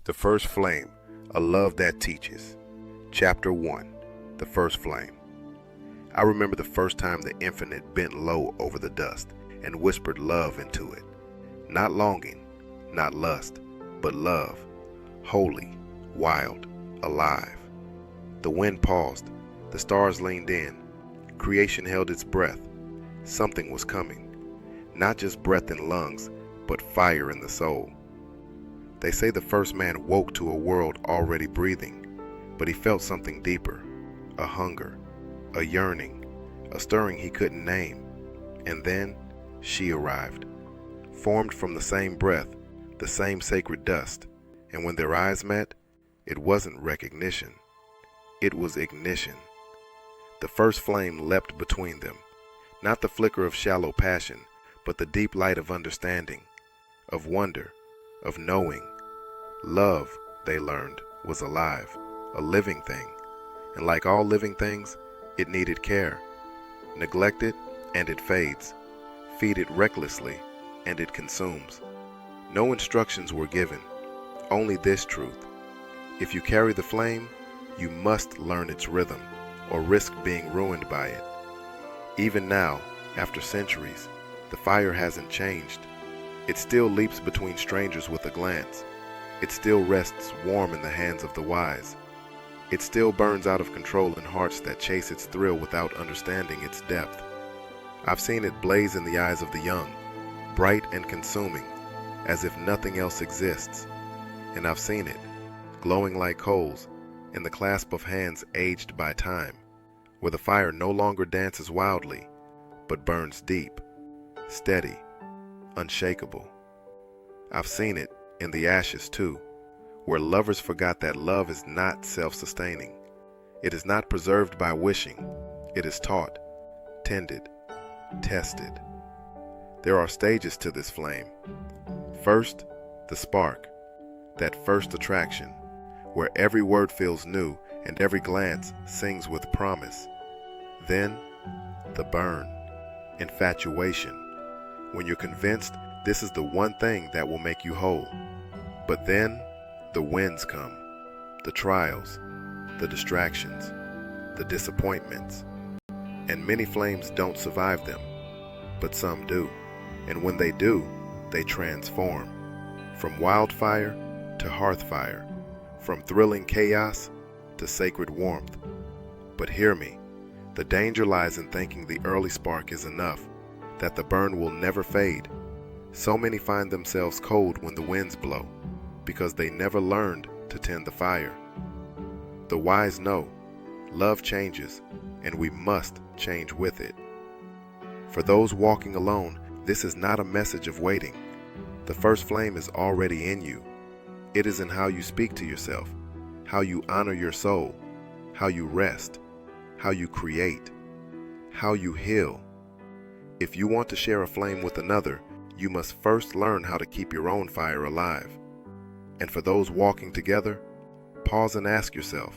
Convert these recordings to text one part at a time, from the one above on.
The First Flame, A Love That Teaches. Chapter 1, The First Flame. I remember the first time the infinite bent low over the dust and whispered love into it. Not longing, not lust, but love, holy, wild, alive. The wind paused, the stars leaned in, creation held its breath. Something was coming, not just breath in lungs, but fire in the soul. They say the first man woke to a world already breathing, but he felt something deeper, a hunger, a yearning, a stirring he couldn't name. And then she arrived, formed from the same breath, the same sacred dust, and when their eyes met, it wasn't recognition, it was ignition. The first flame leapt between them, not the flicker of shallow passion, but the deep light of understanding, of wonder, of knowing. Love, they learned, was alive, a living thing, and like all living things, it needed care. Neglect it, and it fades. Feed it recklessly, and it consumes. No instructions were given, only this truth. If you carry the flame, you must learn its rhythm, or risk being ruined by it. Even now, after centuries, the fire hasn't changed. It still leaps between strangers with a glance. It still rests warm in the hands of the wise. It still burns out of control in hearts that chase its thrill without understanding its depth. I've seen it blaze in the eyes of the young, bright and consuming, as if nothing else exists. And I've seen it, glowing like coals, in the clasp of hands aged by time, where the fire no longer dances wildly, but burns deep, steady, unshakable. I've seen it in the ashes too, where lovers forgot that love is not self-sustaining. It is not preserved by wishing. It is taught, tended, tested. There are stages to this flame. First, the spark, that first attraction, where every word feels new and every glance sings with promise. Then, the burn, infatuation, when you're convinced this is the one thing that will make you whole. But then, the winds come, the trials, the distractions, the disappointments. And many flames don't survive them, but some do. And when they do, they transform. From wildfire to hearthfire, from thrilling chaos to sacred warmth. But hear me, the danger lies in thinking the early spark is enough, that the burn will never fade. So many find themselves cold when the winds blow, because they never learned to tend the fire. The wise know, love changes, and we must change with it. For those walking alone, this is not a message of waiting. The first flame is already in you. It is in how you speak to yourself, how you honor your soul, how you rest, how you create, how you heal. If you want to share a flame with another, you must first learn how to keep your own fire alive. And for those walking together, pause and ask yourself,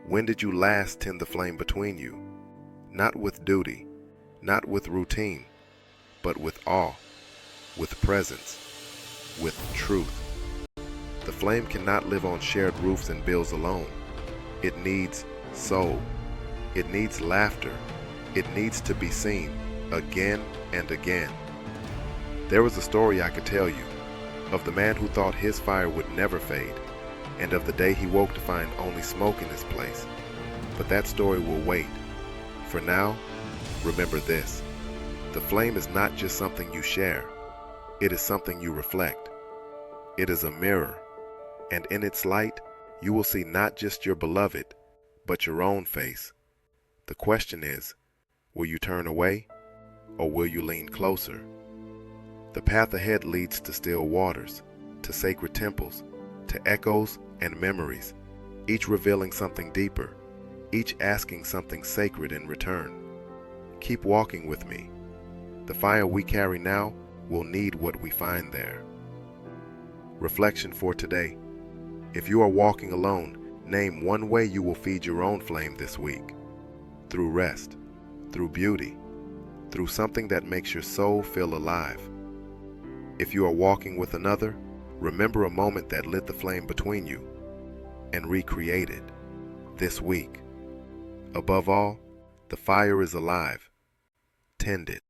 when did you last tend the flame between you? Not with duty, not with routine, but with awe, with presence, with truth. The flame cannot live on shared roofs and bills alone. It needs soul. It needs laughter. It needs to be seen again and again. There was a story I could tell you of the man who thought his fire would never fade, and of the day he woke to find only smoke in his place. But that story will wait. For now, remember this. The flame is not just something you share. It is something you reflect. It is a mirror, and in its light, you will see not just your beloved, but your own face. The question is, will you turn away, or will you lean closer? The path ahead leads to still waters, to sacred temples, to echoes and memories, each revealing something deeper, each asking something sacred in return. Keep walking with me. The fire we carry now will need what we find there. Reflection for today. If you are walking alone, name one way you will feed your own flame this week. Through rest, through beauty, through something that makes your soul feel alive. If you are walking with another, Remember a moment that lit the flame between you and recreate it this week. Above all, the fire is alive. Tend it.